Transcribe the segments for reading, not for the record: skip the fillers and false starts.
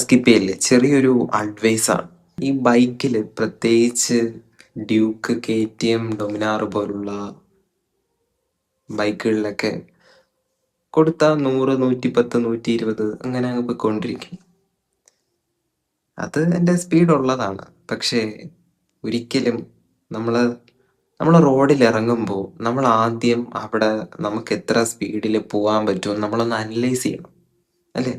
Skip ചെയ്യില്ലേ, ചെറിയൊരു അഡ്വൈസാണ്. ഈ ബൈക്കിൽ പ്രത്യേകിച്ച് ഡ്യൂക്ക്, KTM, ഡൊമിനാർ പോലുള്ള ബൈക്കുകളിലൊക്കെ കൊടുത്താൽ 100, 110, 120 അങ്ങനെ അങ്ങ് പോയിക്കൊണ്ടിരിക്കും. അത് എൻ്റെ സ്പീഡുള്ളതാണ്. പക്ഷേ ഒരിക്കലും നമ്മൾ നമ്മൾ റോഡിൽ ഇറങ്ങുമ്പോൾ നമ്മൾ ആദ്യം അവിടെ നമുക്ക് എത്ര സ്പീഡിൽ പോകാൻ പറ്റുമെന്ന് നമ്മളൊന്ന് അനലൈസ് ചെയ്യണം, അല്ലേ?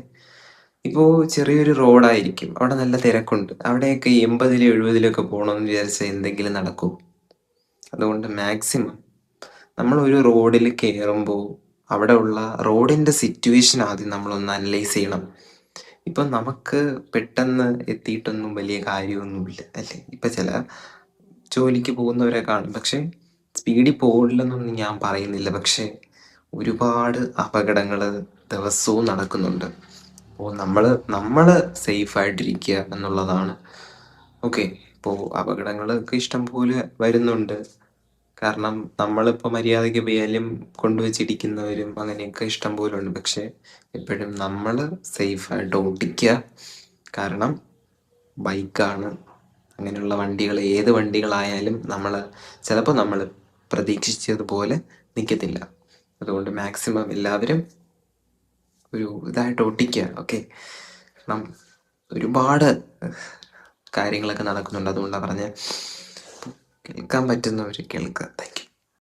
ഇപ്പോൾ ചെറിയൊരു റോഡായിരിക്കും, അവിടെ നല്ല തിരക്കുണ്ട്, അവിടെയൊക്കെ 80, 70 പോകണമെന്ന് വിചാരിച്ചാൽ എന്തെങ്കിലും നടക്കും? അതുകൊണ്ട് മാക്സിമം നമ്മളൊരു റോഡിൽ കയറുമ്പോൾ അവിടെ ഉള്ള റോഡിൻ്റെ സിറ്റുവേഷൻ ആദ്യം നമ്മളൊന്ന് അനലൈസ് ചെയ്യണം. ഇപ്പം നമുക്ക് പെട്ടെന്ന് എത്തിയിട്ടൊന്നും വലിയ കാര്യമൊന്നുമില്ല, അല്ലേ? ഇപ്പം ചില ജോലിക്ക് പോകുന്നവരെ കാണും, പക്ഷേ സ്പീഡിൽ പോകില്ലെന്നൊന്നും ഞാൻ പറയുന്നില്ല. പക്ഷേ ഒരുപാട് അപകടങ്ങൾ ദിവസവും നടക്കുന്നുണ്ട്. അപ്പോൾ നമ്മൾ സേഫായിട്ടിരിക്കുക എന്നുള്ളതാണ്. ഓക്കെ, ഇപ്പോൾ അപകടങ്ങളൊക്കെ ഇഷ്ടം പോലെ വരുന്നുണ്ട്. കാരണം നമ്മളിപ്പോൾ മര്യാദയ്ക്ക് പോയാലും കൊണ്ടുവച്ചിടിക്കുന്നവരും അങ്ങനെയൊക്കെ ഇഷ്ടം പോലെ ഉണ്ട്. പക്ഷേ എപ്പോഴും നമ്മൾ സേഫായിട്ട് ഓടിക്കുക. കാരണം ബൈക്കാണ്, അങ്ങനെയുള്ള വണ്ടികൾ, ഏത് വണ്ടികളായാലും ചിലപ്പോൾ നമ്മൾ പ്രതീക്ഷിച്ചതുപോലെ നിൽക്കത്തില്ല. അതുകൊണ്ട് മാക്സിമം എല്ലാവരും ഒരു ഇതായിട്ട് ഓടിക്കുക, ഓക്കെ? കാരണം ഒരുപാട് കാര്യങ്ങളൊക്കെ നടക്കുന്നുണ്ട്. അതുകൊണ്ടാണ് പറഞ്ഞത്, കേൾക്കാൻ പറ്റുന്നവർ കേൾക്കുക. Thank you.